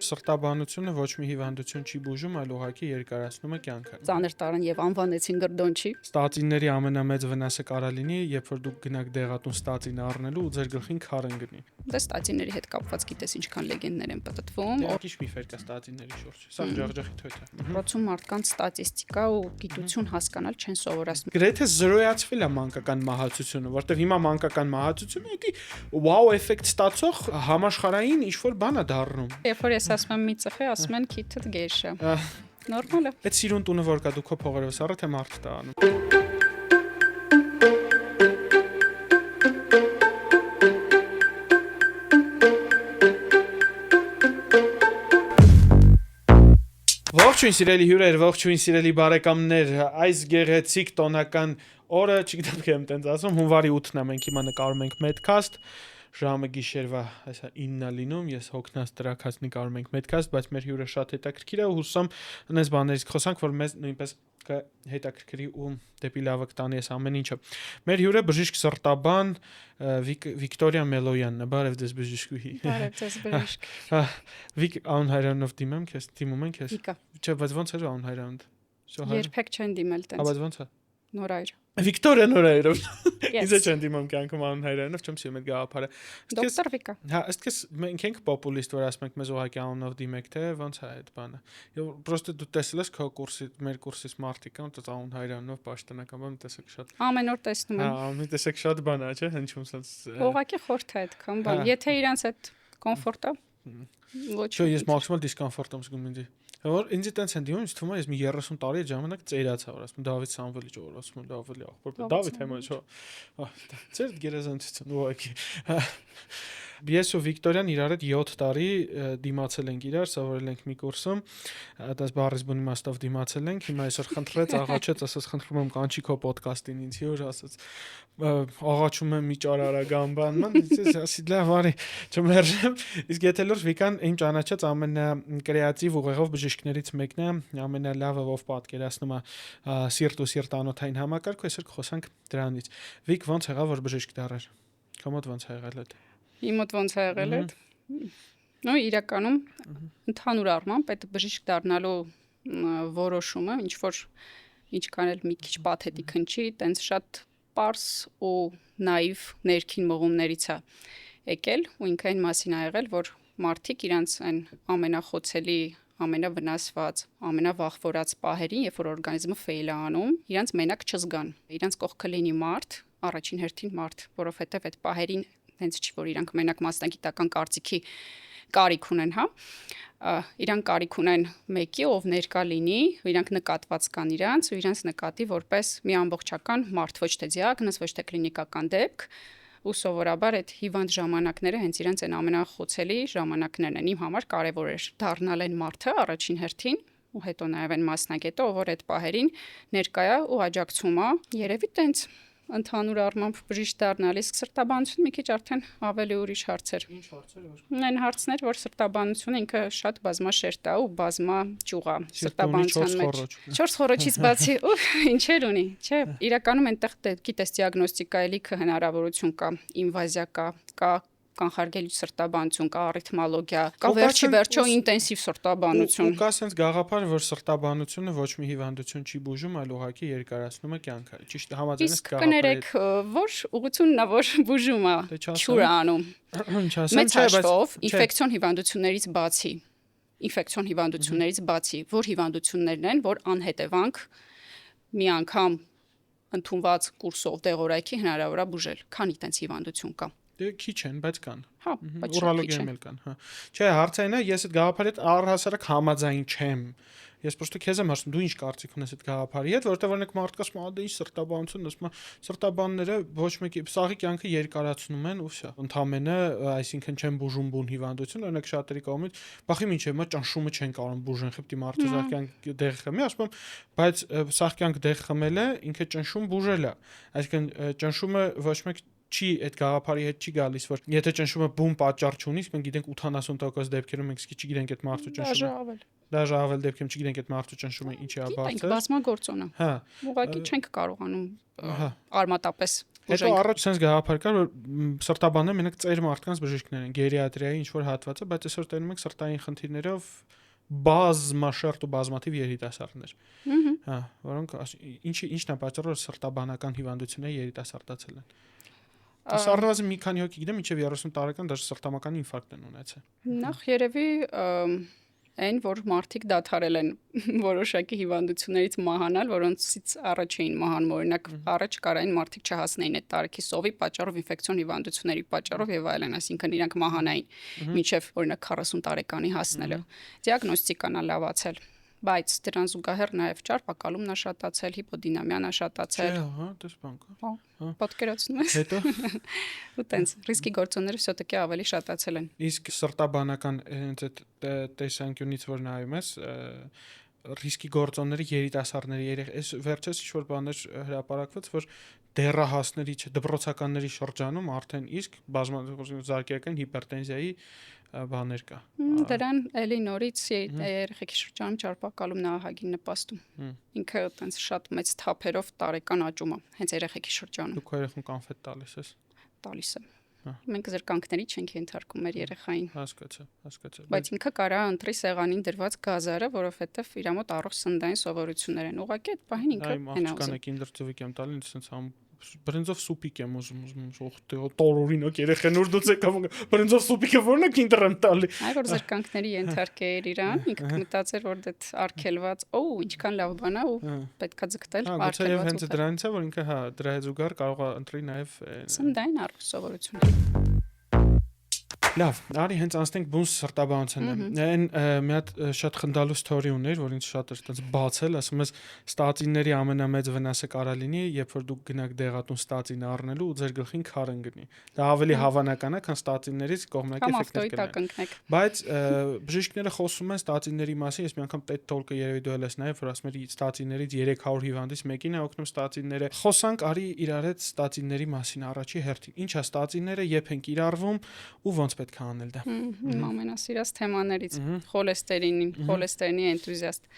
Սրտաբանությունը ոչ մի հիվանդություն չի բուժում, այլ ուղղակի երկարացնում է կյանքը։ Ծանր տարան եւ անվանեցին գրդոնչի։ Ստատինների ամենամեծ վնասը կարա լինի, երբ որ դուք գնաք դեղատուն ստատին առնելու ու ձեր գլխին քարն գնի։ Դե ստատինների հետ կապված գիտես ինչքան լեգենդներ են պատտվում։ Քիչ միֆեր կա ստատինների շուրջ։ Սա ջախջախի թույթ է։ Պրոցում մարդկանց ստատիստիկա ու գիտություն հասկանալ չեն սովորացնում։ Գրեթե զրոյացվել է մանկական մահացությունը, որտեղ հիմա մանկական մահացությունը էդի վաու էֆեկտ ստացող համաշխարհային ինչ-որ բան է դառնում։ Երբ որ ես ասում եմ մի ծխի, ասում են քիթդ գեշա։ Նորմալ է։ Այդ սիրուն տունը որ կա դու քո փողերով սառը թե մարդ տա անում։ Ողջույն սիրելի հյուրեր, ողջույն սիրելի բարեկամներ, այս գեղեցիկ տոնական օրը, չգիտեմ թե եմ տենց ասում, հունվարի 8-ն է, մենք հիմա նկարում ենք Medcast, ժամը գիշերվա 9-ն է լինում, ես հոգնած տրակած նկարում ենք Medcast, բայց մեր հյուրը շատ հետաքրքիր է ու հուսամ այնպես բաներից խոսանք, որ մեզ նույնպես հետաքրքրի ու դեպի լավը կտանի այս ամեն ինչը։ Մեր հյուրը բժիշկ սրտաբան Վիկտորիա Մելոյանն է, բարև ձեզ բժիշկուհի։ Բարև ձեզ բժիշկ։ Վիկ անուն հայրանով դիմեմ քեզ, դիմում ենք քեզ։ Վիկա։ Չէ, բայց ոնց է անուն հայրանդ։ Երբեք չեն դիմել տենց։ Բայց ոնց է։ Նորայր։ Վիկտորիա Նորայրով։ Yes. Ինձ չեն դիմում կյանքում անուն հայրանով, չեմ սիրում այդ գաղափարը։ Դոկտոր Վիկա։ Հա, ըստ մենք ենք պոպուլիստ, որ ասում ենք մեզ ուղղակի անունով դիմեք, թե ոնց է այդ բանը։ Եվ պրոստը դու տեսել ես քո կուրսի, մեր կուրսից մարդիկ կան, դա անուն հայրանով պաշտոնական բան տեսեք շատ։ Ամեն օր տեսնում եմ։ Հա, ամեն տեսեք շատ բան է, չէ՞, հնչում sense։ Ուղղակի խորթ է այդքան բան։ Եթե իրանց այդ կոմֆորտը ոչ։ Չէ, ես մաքսիմալ դիսկոմֆորտ եմ զգում ինձ։ Որ ինձ տենց են դիմում, ինձ թվում է ես մի 30 տարի ժամանակ ծերացա, որ ասում Դավիթ Սամվելի ջոր, ասում լավելի ախպոր, Դավիթ հիմա չէ։ Ձեր գերազանցություն ուղղակի։ Ես ու Վիկտորիան իրար հետ 7 տարի դիմացել ենք իրար, սովորել ենք մի կուրսում, դաս բառից բուն իմաստով դիմացել ենք, հիմա այսօր խնդրեց, աղաչեց, ասաց խնդրում եմ կանչի քո ոդկասթին ինձ հյուր, ասաց աղաչում եմ մի ճարարական բան, ման ասի լավ արի, չմերժեմ, իսկ եթե լուրջ Վիկան իմ ճանաչած ամենակրեատիվ ուղեղով բժիշկներից մեկն է, ամենալավը ով պատկերացնում է սիրտ ու սիրտանոթային համակարգ, այսօր կխոսանք դրանից։ Վիկ ոնց եղավ որ բժիշկ դառար։ Քո մոտ ոնց ա եղել այդ։ Իմ մոտ ոնց է եղել այդ։ Նո իրականում ընդհանուր առմամբ այդ բժիշկ դառնալու որոշումը ինչքան էլ մի քիչ պաթետիկ հնչի, տենց շատ պարզ ու նաիվ ներքին մղումներից է եկել ու ինքը այն մասին է եղել, որ մարդիկ իրանց այն ամենախոցելի, ամենավնասված, ամենավախվորած պահերին, երբ որ օրգանիզմը ֆեյլ է անում, իրանց մենակ չզգան։ Իրանց կողքը լինի մարդ, առաջին հերթին մարդ, որովհետև այդ պահերին հենց չի որ իրանք մենակ մասնագիտական կարծիքի կարիք ունեն, հա։ Իրանք կարիք ունեն մեկի, ով ներկա լինի, իրանք նկատված կան իրանց ու իրանց նկատի որպես մի ամբողջական մարդ, ոչ թե դիագնոզ, ոչ թե կլինիկական դեպք, ու սովորաբար այդ հիվանդ ժամանակները հենց իրանց այն ամենախոցելի ժամանակներն են։ Իմ համար կարևոր էր դառնալ այն մարդը առաջին հերթին ու հետո նաև այն մասնագետը, ով որ այդ պահերին ներկա է ու աջակցում է։ Երևի տենց ընդհանուր առմամբ բժիշկ դառնալիս սրտաբանություն մի քիչ արդեն ավելի ուրիշ հարցեր։ Ինչ հարցեր որ։ Այն հարցներ, որ սրտաբանությունը ինքը շատ բազմաշերտ է ու բազմաճյուղ է սրտաբանության մեջ։ 4 խորոչից բացի ու ինչեր ունի, չէ։ Իրականում այնտեղ գիտես դիագնոստիկա էլիքը հնարավորություն կա, ինվազիա կա կանխարգելիչ սրտաբանություն, կա արիթմոլոգիա, կա վերջի ինտենսիվ սրտաբանություն։ Ու կա sense գաղափար, որ սրտաբանությունը ոչ մի հիվանդություն չի բուժում, այլ ուղղակի երկարացնում է կյանքը։ Ճիշտ համաձայն ես գաղափարը։ Իսկ կներեք, որ ուղղությունն է, որ բուժում է, չուր է անում։ Ինչ ասեմ, Մեծ հաշվով ինֆեկցիոն հիվանդություններից բացի, որ հիվանդություններն են, որ անհետևանք մի անգամ ընդունված կուրսով դեղորայքի հնարավոր է բուժել։ Քանի տենց հիվանդություն կա։ Դե քիչ են, բայց կան։ Հա, բայց ուրոլոգիայում էլ կան, հա։ Չէ, հարցը այն է, ես այդ գաղափարի հետ առհասարակ համաձայն չեմ։ Ես պրոստը քեզ եմ ասում, դու ինչ կարծիք ունես այդ գաղափարի հետ, որովհետև օրինակ մարդիկ ասում են, դե ինչ սրտաբանություն, ասում են, սրտաբանները ոչ մեկի սաղի կյանքը երկարացնում են ու վсё։ Ընդամենը, այսինքն չեն բուժում բուն հիվանդություն, օրինակ շատերի կողմից, բախի ինչ է, մա ճնշումը չեն կարող բուժեն, խիպտի մարդը սաղ կյանք դեղ խմի, ասում եմ, բայց սաղ կյանք դեղ խմելը ինքը ճնշում բուժել է։ Այսինքն ճնշումը ոչ մեկ չի այդ գաղափարի հետ չի գալիս որ եթե ճնշումը բուն պատճառ չունի, մենք գիտենք 80% դեպքերում մենք չգիտենք այդ մարդու ճնշումը։ Դաժե ավել դեպքերում չգիտենք այդ մարդու ճնշումը ինչի է բարձր։ Բազմագործոն է։ Հա։ Ուղղակի չենք կարողանում արմատապես Հետո առաջ sense գաղափար կար, որ սրտաբանները մենակ ծեր մարդկանց բժիշկներ են, գերիատրիայի ինչ որ հատվածը, բայց այսօր տենում ենք սրտային խնդիրներով բազմաշերտ ու բազմաթիվ երիտասարդներ։ Հա, որոնք ինչն է պատճառը, որ սրտաբանական հիվանդությունները երիտասարդացել են։ Սառնվածը մի քանի հոգի գիտեմ, մինչև 30 տարեկան դաժե սրտամական ինֆարկտ են ունեցել։ Նախ երևի այն, որ մարդիկ դադարել են որոշակի հիվանդություններից մահանալ, որոնցից առաջ էին մահանում, օրինակ առաջ կարային մարդիկ չհասնեին այդ տարիքի սովի պատճառով ինֆեկցիոն հիվանդությունների պատճառով եւ այլն, այսինքն իրանք մահանային մինչև օրինակ 40 տարեկանի հասնելը։ Դիագնոստիկան լավացել, բայց դրան զուգահեռ նաև ճարպակալումն է շատացել, հիպոդինամիան է շատացել։ Հա, դες բան կա։ Պատկերացնում ես։ Հետո ու տենց ռիսկի գործոնները все-таки ավելի շատացել են։ Իսկ սրտաբանական հենց այդ տեսանկյունից որ նայում ես, ռիսկի գործոնների երիտասարդների այս վերջերս ինչ-որ բաներ հրապարակված, որ դեռահասների, դպրոցականների շրջանում արդեն իսկ զարգերական հիպերտենզիայի բաներ կա։ Դրան էլի նորից երեխեքի շրջանում ճարպակալումն է ահագին նպաստում։ Ինքը տենց շատ մեծ թափերով տարեկան աճում է, հենց երեխեքի շրջանում։ Դուք երեխուն կանֆետ տալիս ես։ Տալիս եմ։ Մենք զրկանքների չենք ենթարկում մեր երեխային։ Հասկացա։ Բայց ինքը կարա ընտրի սեղանին դրված գազարը, որովհետև իր մոտ առողջ սննդային սովորություններ են։ Ուղղակի այդ պահին ինքը հենաուզ։ Այ կինդերծովիկ եմ տալին, sense բրինձով սուպիկ եմ ուզում, տորօրինակ երեխան որ դուց եկավ բրինձով սուպիկը ո՞րն է կինդեր եմ տալի։ Այ որ զրկանքների ենթարկեր իրան, ինքը կմտածեր որ դա արգելված, ինչքան լավ բան է ու պետքա ձգտել արգելված։ Հա, հենց դրանից է որ ինքը հա դրա հետ զուգահեռ կարող է ընտրի նաև սննդային առողջ սովորություններ։ Լավ, արի հենց անցնենք բունս սրտաբանությանը։ Այն մի հատ շատ խնդալու ստորի ուներ, որ ինձ շատ էր այդպես բացել, ասում ես ստատինների ամենամեծ վնասը կարա լինի, երբ որ դուք գնաք դեղատուն ստատին առնելու ու ձեր գլխին քարն գնի։ Դա ավելի հավանական է, քան ստատիններից կողմնակի էֆեկտներ կլինեն։ Բայց բժիշկները խոսում են ստատինների մասին, ես մի անգամ TED Talk-ը երևի դու ելես նաև, որ ասում էր ստատիններից 300 հիվանդից մեկին է օգնում ստատինները։ Խոսանք արի իրար հետ ստատինների մասին առաջի հերթին։ Ինչ է ստատինները, երբ են կիրառվում ու ոնց պետք է անել դա։ Իմ ամենասիրած թեմաներից խոլեստերինի էնտուզիաստ։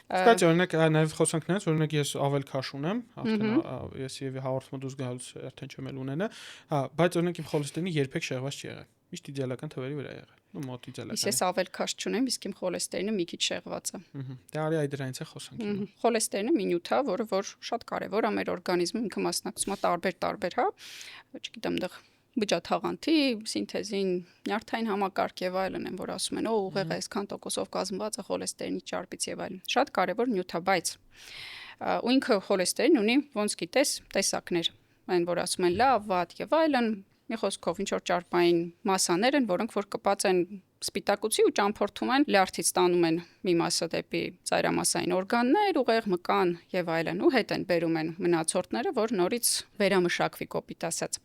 Կստացի օրինակ նաև խոսանք նրանց, օրինակ ես ավել քաշ ունեմ, արդեն ես եւ հաղորդումը դուրս գալուց արդեն չեմ էլ ունենա, հա, բայց օրինակ իմ խոլեստերինը երբեք շեղված չի եղել։ Միշտ իդեալական թվերի վրա եղել։ Ու մոտ իդեալական։ Ես ավել քաշ չունեմ, իսկ իմ խոլեստերինը մի քիչ շեղված է։ Դա արի այդ դրանից է խոսանք։ Խոլեստերինը մի նյութ է, որ շատ կարևոր է մեր օրգանիզմում, ինքը մասնակցում է տարբեր, հա, չգիտեմ, դեռ բջջաթաղանթի սինթեզին, նյարդային համակարգ եւ այլն են, որ ասում են, ուղեղը այսքան տոկոսով կազմված է խոլեստերինի ճարպից եւ այլն։ Շատ կարևոր նյութ է, բայց ու ինքը խոլեստերին ունի, ոնց գիտես, տեսակներ, այն որ ասում են լավ, վատ եւ այլն, մի խոսքով ինչ որ ճարպային մասաներ են, որոնք որ կպած են սպիտակուցի ու ճամփորդում են լյարդից տանում են մի մասը դեպի ծայրամասային օրգաններ, ուղեղ, մկան եւ այլն ու հետ են բերում են մնացորդները, որ նորից վերամշակվի կոպիտ ասած։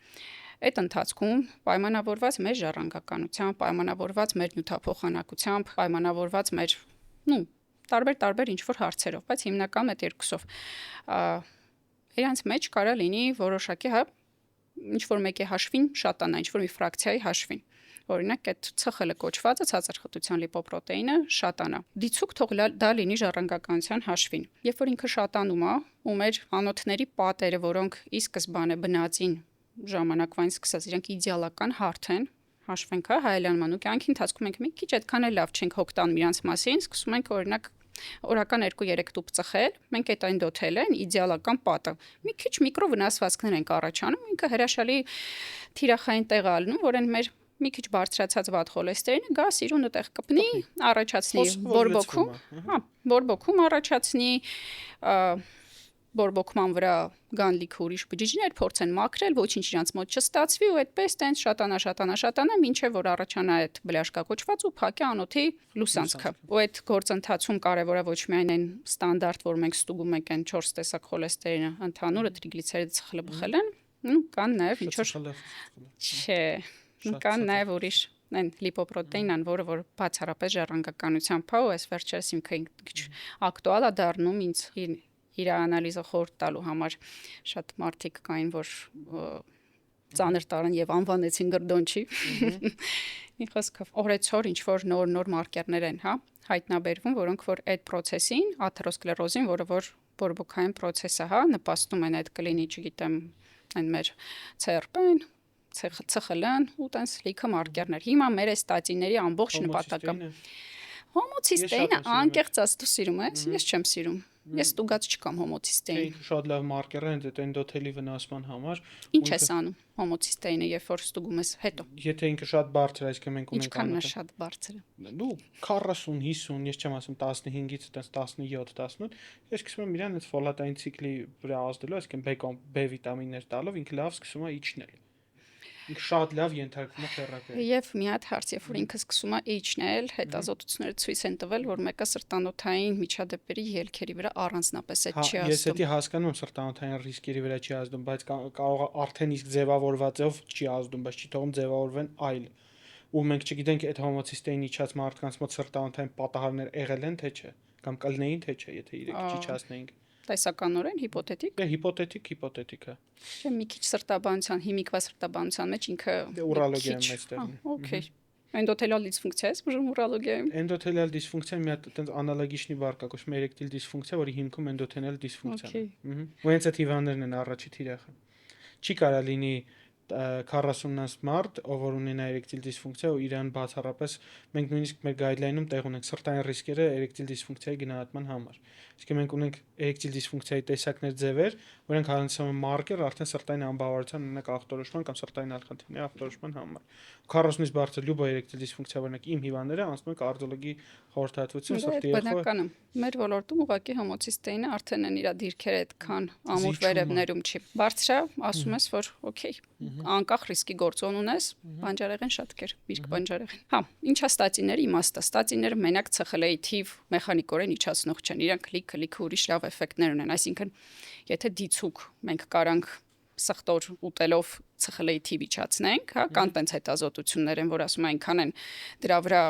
Այդ ընթացքում պայմանավորված մեր ժառանգականությամբ, պայմանավորված մեր նյութափոխանակությամբ, պայմանավորված մեր տարբեր ինչ որ հարցերով, բայց հիմնական այդ երկուսով իրանց մեջ կարա լինի որոշակի հա ինչ որ մեկի հաշվին շատանա, ինչ որ մի ֆրակցիայի հաշվին։ Օրինակ այդ CXL-ը կոչվածը ցածրխտության լիպոպրոտեինը շատանա։ Դիցուք թող դա լինի ժառանգականության հաշվին։ Երբ որ ինքը շատանում է, ու մեր անոթների պատերը, որոնք ի սկզբանե բնածին ժամանակվային սկսած իրանք իդեալական հարթ են, հաշվենք հա հայելանման ու կյանքի ընթացքում ենք մի քիչ այդքան էլ լավ չենք հոգ տանում իրանց մասին, սկսում ենք օրինակ օրական 2-3 տուփ ծխել, մենք այդ այն դոթել են իդեալական պատը։ Մի քիչ միկրո վնասվածքներ են առաջանում, ինքը հրաշալի թիրախային տեղ ալնում, որ այն մեր մի քիչ բարձրացած վատ խոլեստերինը գա սիրունը տեղ կպնի, առաջացնի բորբոքում, հա, բորբոքում առաջացնի բորբոքման վրա գան լիքը ուրիշ բջիջներ, փորձեն մաքրել, ոչինչ իրանց մոտ չստացվի ու այդպես տենց շատանա, մինչև որ առաջանա այդ բլյաշկակոչված ու փակի անոթի լուսանցքը։ Ու այդ գործընթացում կարևոր է ոչ միայն այն ստանդարտ, որ մենք ստուգում ենք այն 4 տեսակ խոլեստերինը, ընդհանուրը տրիգլիցերիդ CXL-ը, կան նաև ինչ որ չէ, կան նաև ուրիշ այն լիպոպրոտեինան, որը բացառապես ժառանգականությամբ է ու այս վերջերս ինքը քիչ ակտուալ է դառնում ինձ իր անալիզը խորտ տալու համար շատ մարդիկ կային, որ ծանր տարան եւ անվանեցին գրդոնչի։ Մի խոսքով օրեցօր ինչ որ նոր մարկերներ են, հա, հայտնաբերվում, որոնք որ այդ process-ին, աթերոսկլերոզին, որը որ բորբոքային process է, հա, նպաստում են այդ կլինի, չգիտեմ, այն մեր CRP-ն, CXL-ն ու տենց լիքը մարկերներ։ Հիմա մեր այս ստատինների ամբողջ նպատակը հոմոցիստեինը անկեղծ ասած դու սիրում ես, ես չեմ սիրում։ Ես ստուգած չկամ հոմոցիստեին։ Ինքը շատ լավ մարկեր է այդ էնդոթելի վնասման համար։ Ինչ ես անում հոմոցիստեինը, երբ որ ստուգում ես հետո։ Եթե ինքը շատ բարձր է, այսինքն մենք ունենք Ինչքան է շատ բարձր։ Դու 40, 50, ես չեմ ասում 15-ից 17, 18, ես սկսում եմ իրան այդ ֆոլատային ցիկլի վրա ազդելու, այսինքն B վիտամիններ տալով ինքը լավ սկսում է իջնել։ Ինքը շատ լավ ենթարկվում է թերապիայի։ Եվ մի հատ հարց, երբ որ ինքը սկսում է իջնել, հետազոտությունները ցույց են տվել, որ մեկը սրտանոթային միջադեպերի ելքերի վրա առանձնապես է չի Ես ազդում։ դա հասկանում եմ սրտանոթային ռիսկերի վրա չի ազդում, բայց կարող է արդեն իսկ ձևավորվածով չի ազդում, բայց չի թողում ձևավորվեն այլ։ Ու մենք չգիտենք այդ հոմոցիստեին իջած մարդկանց մոտ սրտանոթային պատահարներ եղել են թե չէ, կամ կլինեին թե չէ, եթե իրենք չիջացնեինք։ Տեսականորեն հիպոթետիկ։ Դե հիպոթետիկ է։ Չէ, մի քիչ սրտաբանության, հիմիկվա սրտաբանության մեջ ինքը Ուրոլոգիայում այստեղ։ Okay։ Էնդոթելիալ դիսֆունկցիա է, բժշկ ուրոլոգիայում։ Էնդոթելիալ դիսֆունկցիան մի հատ այտենց անալոգիչնի բառ կա, կոչվում է էրեկտիլ դիսֆունկցիա, որի հիմքում էնդոթելիալ դիսֆունկցիան է։ Ու հենց այդ հիվանդներն են առաջի թիրախը։ Չի կարա լինի 40-նոց մարդ, ով որ ունենա էրեկտիլ դիսֆունկցիա ու իրան բացառապես մենք նույնիսկ մեր գայդլայնում տեղ ունենք սրտային ռիսկերը էրեկտիլ դիսֆունկցիայի գնահատման համար։ Իսկ մենք ունենք էրեկտիլ դիսֆունկցիայի տեսակներ ձևեր, որոնք հանձնվում են մարկեր արդեն սրտային անբավարարության ունենակ ախտորոշման կամ սրտային ալխանթիների ախտորոշման համար։ 40-ից բարձր լյուբո էրեկտիլ դիսֆունկցիա օրինակ իմ հիվանդները անցնում են կարդիոլոգի խորհրդատվություն սրտի բնականում մեր ոլորտում ուղղակի հոմոցիստեինը արդեն են իր դիրքերը այդքան ամուր վերևներում չի։ Բարձրա ասում ես, որ օքեյ, անկախ ռիսկի գործոն ունես, բանջարեղեն շատ կեր, միրգ բանջարեղեն։ Հա, ինչա ստատինների իմաստը։ Ստատինները մենակ CXL-ի թիվ մեխանիկորեն իջացնող չեն, իրանք լիքը ուրիշ լավ էֆեկտներ ունեն, այսինքն եթե դիցուկ մենք կարանք սխտոր ուտելով CXL-ի թիվ իջացնենք, հա, կան տենց հետազոտություններ են, որ ասում են այնքան են դրա վրա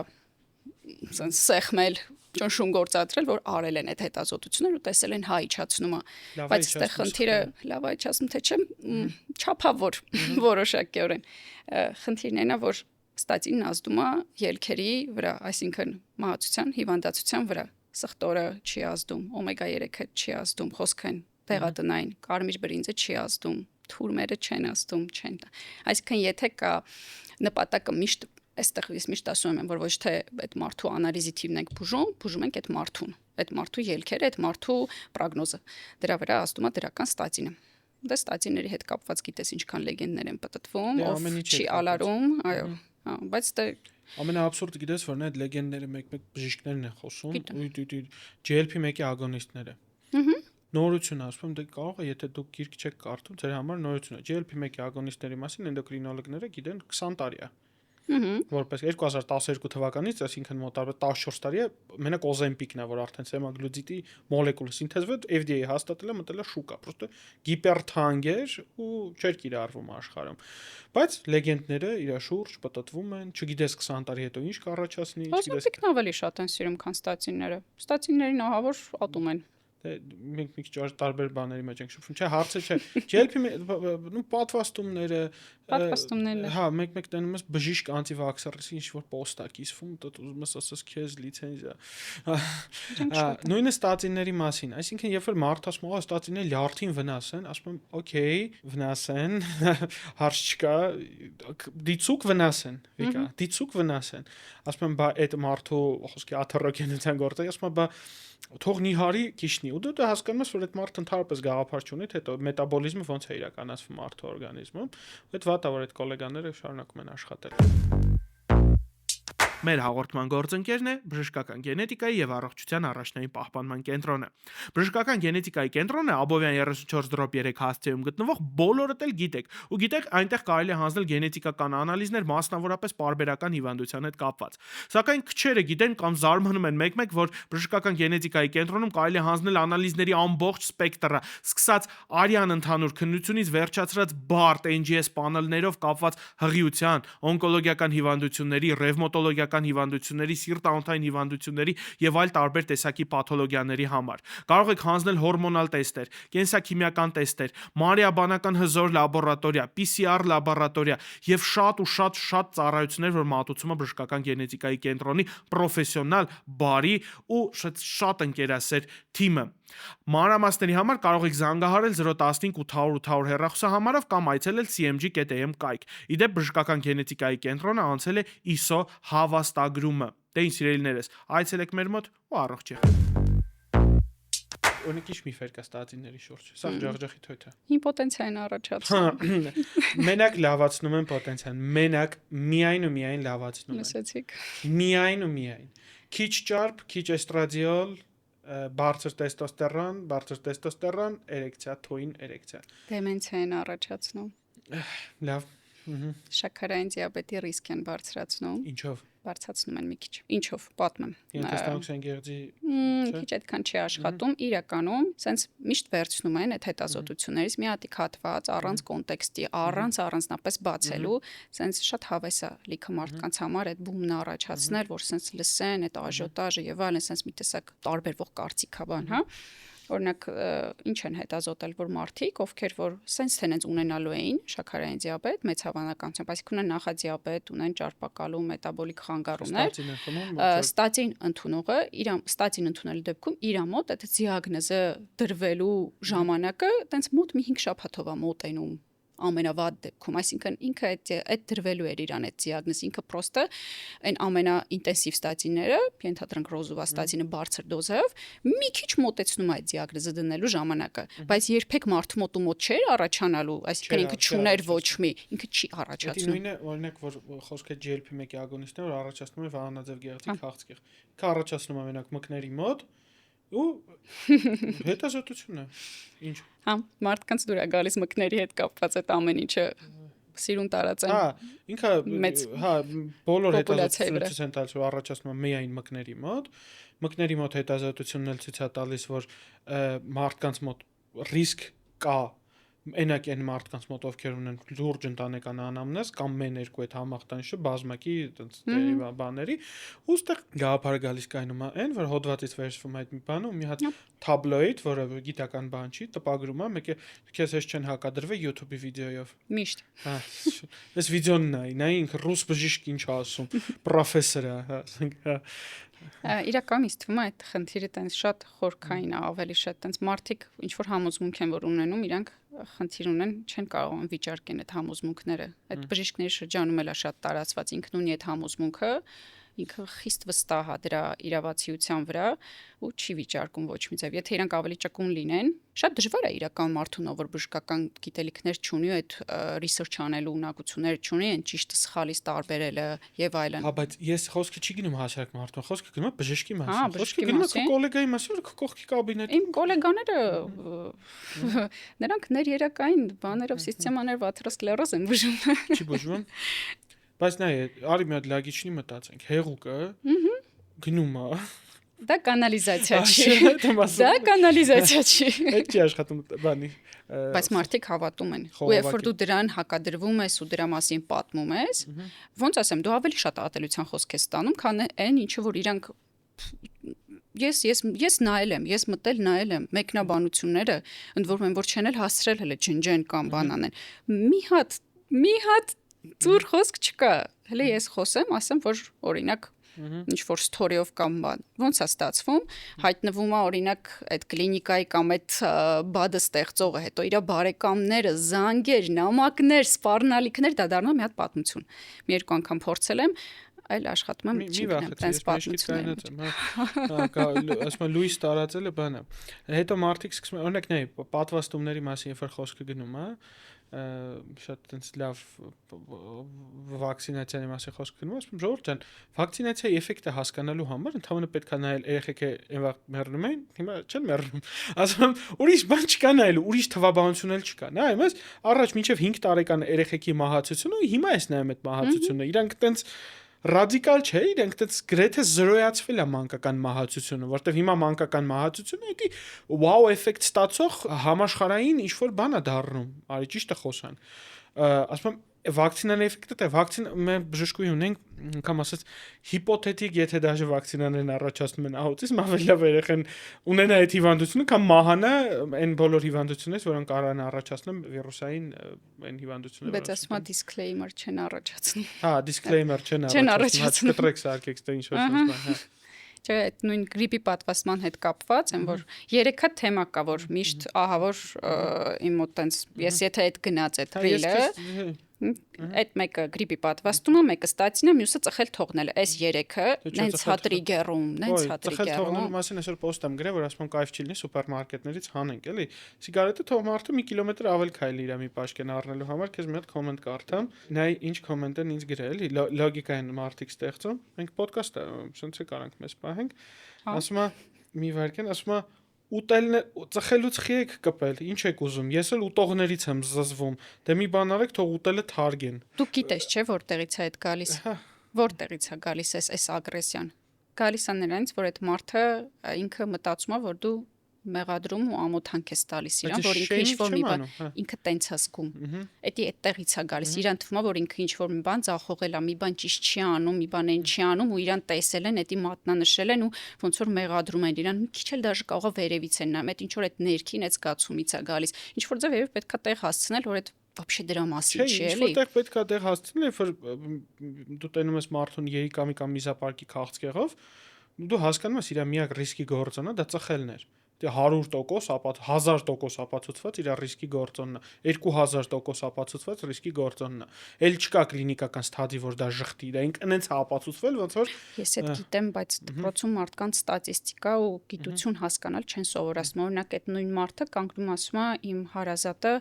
սեղմել ճնշում գործադրել, որ արել են այդ հետազոտությունները ու տեսել են հա իջացնումը, բայց այստեղ խնդիրը լավ է իջացնում թե չէ, չափավոր որոշակիորեն խնդիրն այնա, որ ստատինն ազդում է ելքերի վրա, այսինքն մահացության, հիվանդացության վրա, սխտորը չի ազդում, օմեգա 3-ը չի ազդում, խոսքային դեղատնային, կարմիր բրինձը չի ազդում, թուրմերը չեն ազդում, չեն։ Այսինքն եթե կա նպատակը միշտ այստեղ ես միշտ ասում եմ, որ ոչ թե այդ մարդու անալիզի թիվն ենք բուժում ենք այդ մարդու ելքերը, այդ մարդու պրոգնոզը։ Դրա վրա ազդում է դրական ստատինը։ Դա ստատինների հետ կապված գիտես ինչքան լեգենդներ են պատտվում, ով չի ալարում, այո, բայց դա ամենաաբսուրդը գիտես որն է այդ լեգենդները մեկ-մեկ բժիշկներն են խոսում, GLP-1-ի ագոնիստները։ Նորություն ասում եմ, դե կարող է, եթե դուք գիրք չեք կարդում, ձեր համար նորություն է։ GLP-1-ի ագոնիստների մասին էնդոկրինոլոգները գիտեն 20 տարի է։ Որպես 2012 թվականից, այսինքն մոտավորապես 14 տարի է, մենակ Ozempic-ն է, որ արդեն սեմագլուտիդի մոլեկուլը սինթեզվեց, FDA-ը հաստատել է, մտել է շուկա, պրոստը գիպերթանկ էր ու չէր կիրառվում աշխարհում։ Բայց լեգենդները իր շուրջ պատտվում են, չգիտես 20 տարի հետո ինչ կառաջացնի, չգիտես։ Ozempic-ն ավելի շատ են սիրում, քան ստատինները։ Ստատիններին ահավոր ատում են։ Մենք մի քիչ տարբեր բաների մեջ ենք շփվում։ Չէ, հարցը չէ։ GLP պատվաստումները, հա, մեկ-մեկ տենում ես բժիշկ անտիվաքսերից ինչ որ post է կիսվում, դու ուզում ես ասես քեզ լիցենզիա։ Նույնը ստատինների մասին, այսինքն երբ որ մարդ ասում է, ստատինները լյարդին վնաս են, ասում եմ, օքեյ, վնաս են, հարց չկա, դիցուկ վնաս են, վիկա, դիցուկ վնաս են։ Ասում եմ, բա այդ մարդու խոսքի աթերոգենության գործը, ասում եմ, բա թող նիհարի քիշնի ու դու հասկանում ես որ այդ մարդը ընդհանրապես գաղափար չունի թե հետո մետաբոլիզմը ոնց է իրականացվում մարդու օրգանիզմում այդ վատ է որ այդ գոլեգաները շարունակում են աշխատել Մեր հաղորդման գործընկերն է բժշկական գենետիկայի եւ առողջության առաջնային պահպանման կենտրոնը։ Բժշկական գենետիկայի կենտրոնը Աբովյան 34/3 հասցեում գտնվող բոլորդ էլ գիտեք, ու գիտեք այնտեղ կարելի է հանձնել գենետիկական անալիզներ, մասնավորապես պարբերական հիվանդության հետ կապված։ Սակայն քչերը գիտեն կամ զարմանում են մեկ-մեկ, որ բժշկական գենետիկայի կենտրոնում կարելի է հանձնել անալիզների ամբողջ սպեկտրը, սկսած արյան ընդհանուր քննությունից վերջացրած BART, NGS պանելներով կապված հղիության, օնկոլոգիական հիվանդությունների, ռևմատոլոգիական քիմիական հիվանդությունների, սիրտ-անոթային հիվանդությունների եւ այլ տարբեր տեսակի պաթոլոգիաների համար։ Կարող եք հանձնել հորմոնալ տեստեր, կենսաքիմիական տեստեր, մանրէաբանական հզոր լաբորատորիա, PCR լաբորատորիա եւ շատ ծառայություններ, որ մատուցում է բժշկական գենետիկայի կենտրոնի պրոֆեսիոնալ, բարի ու շատ ընկերասեր թիմը։ Մանրամասների համար կարող եք զանգահարել 015 800 800 հեռախոսահամարով կամ այցելել cmg.am կայք։ Իդեպ բժշկական գենետիկայի կենտրոնը անցել է ISO հավաստագրումը։ Դե ինչ սիրելիներս, այցելեք մեր մոտ ու առողջ եղեք։ Օրինակ ինչ միֆեր կա ստատինների շուրջ։ Սա ջախջախի թոյթ է։ Իմպոտենցիա են առաջացնում։ Մենակ լավացնում են պոտենցիան, մենակ միայն ու միայն լավացնում են։ Լսեցիք։ Միայն ու միայն։ Քիչ ճարպ, քիչ էստրադիոլ, բարձր տեստոստերոն, էրեկցիա, թոյին էրեկցիա։ Դեմենցիա են առաջացնում։ Լավ։ Շաքարային դիաբետի ռիսկ են բարձրացնում։ Ինչով։ Բարձրացնում են մի քիչ։ Ինչով, պատմեմ։ Ենթաստամոքսային գեղձի քիչ այդքան չի աշխատում, իրականում սենց միշտ վերցնում են այդ հետազոտություններից մի հատիկ հատված առանց կոնտեքստի, առանց առանձնապես բացելու, սենց շատ հավես է լիքը մարդկանց համար այդ բումն առաջացնել, որ սենց լսեն այդ աժոտաժը եւ այլն, սենց մի տեսակ տարբերվող կարծիք կա բան, հա։ Օրինակ ինչ են հետազոտել, որ մարդիկ, ովքեր որ սենց թենենց ունենալու էին շաքարային դիաբետ, մեծ հավանականությամբ, այսինքն ունեն նախադիաբետ, ունեն ճարպակալու, մետաբոլիկ խանգարումներ, ստատին ընդունելու դեպքում իր մոտ այդ դիագնոզը դրվելու ժամանակը տենց մոտ մի 5 շաբաթով է մոտենում ամենավատ դեպքում, այսինքն ինքը այդ դրվելու էր իրան այդ դիագնոզ, ինքը պրոստը այն ամենաինտենսիվ ստատինները, ենթադրենք ռոզուվաստատինը բարձր դոզով, մի քիչ մոտեցնում այդ դիագնոզը դնելու ժամանակը, բայց երբեք մարդու մոտ չէր առաջանալու, այսինքն ինքը չուներ ոչ մի, ինքը չի առաջացնում։ Նույնը, օրինակ, որ խոսքը GLP-1-ի ագոնիստն է, որ առաջացնում է վահանաձև գեղձի քաղցկեղ։ Ինքը առաջացնում է մենակ մկների մոտ ու հետազոտությունն է։ Ինչ։ Հա, մարդկանց դուր է գալիս մկների հետ կապված այդ ամեն ինչը սիրուն տարածեն։ Հա, ինքը հա, բոլոր հետազոտությունները ցույց են տալիս, որ առաջացնում է միայն մկների մոտ հետազոտությունն էլ ցույց է տալիս, որ մարդկանց մոտ ռիսկ կա Այնակ են մարդկանց մոտ ովքեր ունեն լուրջ ընտանեկան անամնեզ կամ մեն երկու այդ համախտանիշը բազմակի բաների ու ստեղ գաղափարը գալիս կայնում է այն որ հոդվածից վերցվում այդ մի բանը ու մի հատ թաբլոիդ որը գիտական բան չի տպագրում է մեկը քեզ հեշտ չեն հակադրվել YouTube-ի վիդեոյով միշտ հա այս վիդեոն նայ ինքը ռուս բժիշկ ինչ ասում պրոֆեսոր է հա իրականում ինձ թվում է այդ խնդիրը տենց շատ խորքային է ավելի շատ տենց մարդիկ ինչ որ համոզմունք են որ ունենում իրանք խնդիր ունեն չեն կարող վիճարկեն այդ համոզմունքները այդ բժիշկների շրջանում էլ է շատ տարածված ինքն ունի այդ համոզմունքը ինքը խիստ վստահ է դրա իրավացիության վրա ու չի վիճարկում ոչ մի ձև եթե իրանք ավելի ճկուն լինեն շատ դժվար է իրական մարդուն որ բժշկական գիտելիքներ չունի այդ ռիսերչ անելու ունակություններ չունի այն ճիշտը սխալից տարբերելը եւ այլն հա բայց ես խոսքը չի գնում հասարակ մարդուն խոսքը գնում է բժշկի մասին խոսքը գնում է քո գոլեգայի մասին որ քո կողքի կաբինետում իմ գոլեգաները նրանք ներերակային բաներով սիստեմաներ վաթրոսկլերոզ են բուժում չի բուժվում բայց նայ արի մի հատ լագիչնի մտածենք հեղուկը գնում է դա կանալիզացիա չի դա կանալիզացիա չի այդ չի աշխատում բանի բայց մարդիկ հավատում են ու երբ որ դու դրան հակադրվում ես ու դրա մասին պատմում ես ոնց ասեմ դու ավելի շատ ատելության խոսք ես ստանում քան այն ինչը որ իրանք ես նայել եմ ես մտել նայել եմ մեկնաբանությունները ընդ որում որ չեն էլ հասցրել հələ ջնջեն կամ բանանեն մի հատ ծուր խոսք չկա հələ ես խոսեմ ասեմ որ օրինակ ինչ որ ստորիով կամ բան ոնց է ստացվում հայտնվում է օրինակ այդ կլինիկայի կամ այդ բադը ստեղծողը հետո իր բարեկամները զանգեր նամակներ սպառնալիքներ դա դառնում է մի հատ պատմություն մի երկու անգամ փորձել եմ այլ աշխատում եմ չգիտեմ տենց պատմություններ ասում լուիս տարածելը բան է հետո մարդիկ սկսում են օրինակ նայ պատվաստումների մասին երբ որ խոսքը գնում է շատ տենց լավ վակցինացիայի մասին խոսք գնում ասում ժողովուրդ ջան վակցինացիայի էֆեկտը հասկանալու համար ընդհանրապես պետք է նայել երեխեքը այնվաղ մեռնում են հիմա չեն մեռնում ասում ուրիշ բան չկա նայելու ուրիշ թվաբանություն էլ չկա նայ ես առաջ մինչև 5 տարեկան երեխեքի մահացությունը ու հիմա ես նայում այդ մահացությունը իրանք տենց ռադիկալ չէ, իրենք դից գրեթե զրոյացվել է մանկական մահացությունը, որտեվ հիմա մանկական մահացությունը էդի վաու էֆեկտ ստացող համաշխարհային ինչ որ բան է դառնում, արի ճիշտ է խոսան։ Ասում եմ վակցինան էֆեկտը թե վակցին մենք բժշկուհի ունենք կամ ասած հիպոթետիկ եթե դաժե վակցինաներն առաջացնում են ահուցից ավելի լավ երեխան ունենա այդ հիվանդությունը կամ մահանա այն բոլոր հիվանդություններից որոնք արան առաջացնում վիրուսային այն հիվանդությունները բայց ասма disclaimer չեն առաջացնում հա disclaimer չեն առաջացնում կտրեք սարքեք թե ինչ որ բան հա Չէ, այդ նույն գրիպի պատվաստման հետ կապված են, որ 3 թեմա կա, որ միշտ ահա որ իմ մոտ տենց ես եթե այդ գնաց այդ ռիլը այդ մեկը գրիպի պատվաստումը, մեկը ստացինը, մյուսը ծխել թողնելը։ Այս 3-ը նենց հատրիգերում, նենց հատրիգերում։ Ծխել թողնելու մասին այսօր post եմ գրել, որ ասում կայֆ չի լինի սուպերմարկետներից հանենք, էլի։ Սիգարետը թող մարդը 1 կիլոմետր ավել քայլի իր մի պաշկեն առնելու համար, քեզ մի հատ կոմենտ կարդամ։ Նայ ինչ կոմենտ են ինձ գրել, էլի, լոգիկային մարդիկ ստեղծում։ Մենք ոդկաստ ասենք է կարանք մեզ պահենք։ Ասում է մի վարքեն, ասում է ուտելն ծխելուց խի եք կպել, ինչ եք ուզում։ Ես էլ ուտողներից եմ զզվում։ Դե մի բան արեք, թող ուտելը թարգեն։ Դու գիտես, չէ՞, որտեղից է այդ գալիս։ Որտեղից է գալիս այս ագրեսիան։ Գալիս է նրանից, որ այդ մարդը ինքը մտածում է, որ դու մեղադրում ու ամոթանք ես տալիս իրան, որ ինքը ինչ-որ մի բան, ինքը տենց է զգում։ Էդի այդտեղից է գալիս։ Իրան թվում է, որ ինքը ինչ-որ մի բան ձախողել է, մի բան ճիշտ չի անում, մի բան այն չի անում ու իրան տեսել են, էդի մատնանշել են ու ոնց որ մեղադրում են իրան։ Մի քիչ էլ դաժե կարող է վերևից են նայում, այդ ինչ որ այդ ներքին այդ զգացումից է գալիս։ Ինչ որ ձև երբ պետքա տեղ հասցնել, որ այդ вообще դրա մասին չի էլի։ Չէ, որտեղ պետքա տեղ հասցնել, երբ որ դու տենում ես մարդուն երիկամի կամ միզապարկի քաղցկեղով, դու հասկանում ես իր միակ ռիսկի գործոնը դա ծխելն էր։ 100% 1000% ապացուցված իր ռիսկի գործոնն է 2000% ապացուցված ռիսկի գործոնն է էլ չկա կլինիկական ստադի որ դա ժխտի դա ինքնից է ապացուցվել ոնց որ ես այդ գիտեմ բայց դպրոցում մարդկանց ստատիստիկա ու գիտություն հասկանալ չեն սովորացնում օրինակ այդ նույն մարդը կանգնում ասում է իմ հարազատը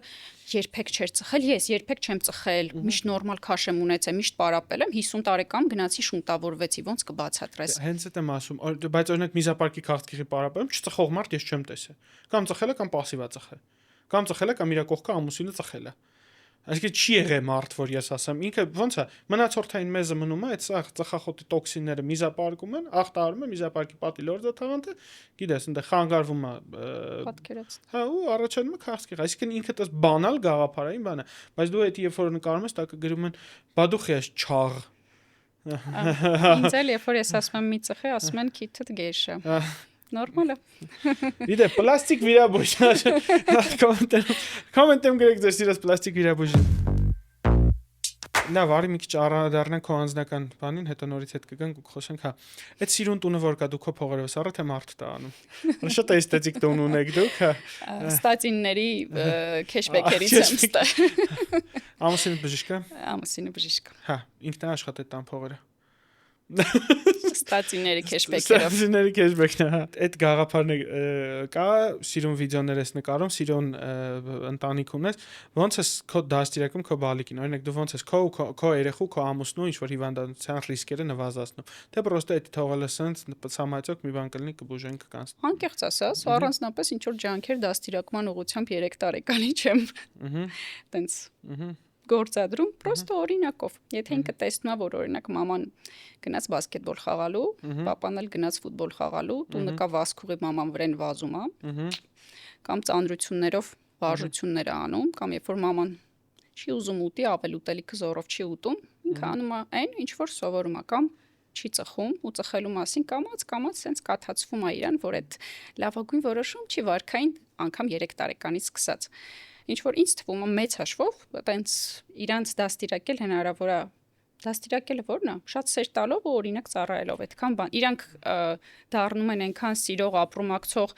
երբեք չէր ծխել ես երբեք չեմ ծխել միշտ նորմալ քաշ եմ ունեցել միշտ պարապել եմ 50 տարեկան գնացի շունտավորվեցի ոնց կբացատրես հենց այդ եմ ասում բայց օրինակ միզապարկի քաղցկեղի պարապում չծխող մարդ ես չեմ տեսել կամ ծխել է կամ пассив է ծխել կամ ծխել է կամ իր կողքը ամուսինը ծխել է այսինքն չի եղել մարդ որ ես ասեմ ինքը ոնց է մնացորդային մեզը մնում է այդ սա ծխախոտի տոքսինները միզապարկում են ախտարում է միզապարկի պատի լորձը թաղանթը գիտես այնտեղ խանգարվում է պատկերած հա ու առաջանում է քաղցկեղ այսինքն ինքը դες բանալ գաղափարային բան է բայց դու այդ երբ որ նկարում ես տակը գրում են բադուխի ես չաղ ինձ էլ երբ որ ես ասում եմ մի ծխի ասում են քիթդ գեշա Նորմալ է։ Դիտե պլաստիկ վիրաբույժ։ Կոմենտեմ գրեք ձեր սիրած պլաստիկ վիրաբույժը։ Նա վարի մի քիչ առանձնանանք քո անձնական բանին, հետո նորից հետ կգանք ու կխոսենք, հա։ Այդ սիրուն տունը որ կա դու քո փողերով սառը թե մարդ տա անում։ Շատ էսթետիկ տուն ունեք դուք, հա։ Ստատինների քեշբեքերից եմ ստա։ Ամուսինը բժիշկ է։ Ամուսինը բժիշկ։ Հա, ինքն է աշխատել տան փողերը։ Ստատիների քեշբեքերով։ Ստատիների քեշբեքն է։ Այդ գաղափարն կա, սիրուն վիդեոներ ես նկարում, սիրուն ընտանիք ունես։ Ոնց է քո դաստիարակում քո բալիկին, օրինակ դու ոնց ես քո երեխու, քո ամուսնու ինչ որ հիվանդության ռիսկերը նվազացնում։ Թե պրոստը այդ թողել ես սենց սամայցոք մի բան կլինի կբուժեն կկանց։ Անկեղծ ասած, առանձնապես ինչ որ ջանքեր դաստիարակման ուղղությամբ 3 տարեկանի չեմ։ Տենց գործադրում պրոստը օրինակով եթե ինքը տեսնում է որ օրինակ մաման գնաց բասկետբոլ խաղալու պապան էլ գնաց ֆուտբոլ խաղալու տունը կա վազքուղի մաման վրան վազում է կամ ծանրություններով վարժություններ է անում կամ երբ որ մաման չի ուզում ուտի ավել ուտելիքը զորով չի ուտում ինքը անում է այն ինչ որ սովորում է կամ չի ծխում ու ծխելու մասին կամած սենց կաթացվում է իրան որ այդ լավագույն որոշում չի վարքային անգամ 3 տարեկանից սկսած ինչ որ ինձ թվում է մեծ հաշվով, այտենց իրանց դաստիարակել հնարավոր է դաստիարակելը որն է, շատ սեր տալով ու օրինակ ծառայելով այդքան բան։ Իրանք դառնում են այնքան սիրող, ապրումակցող,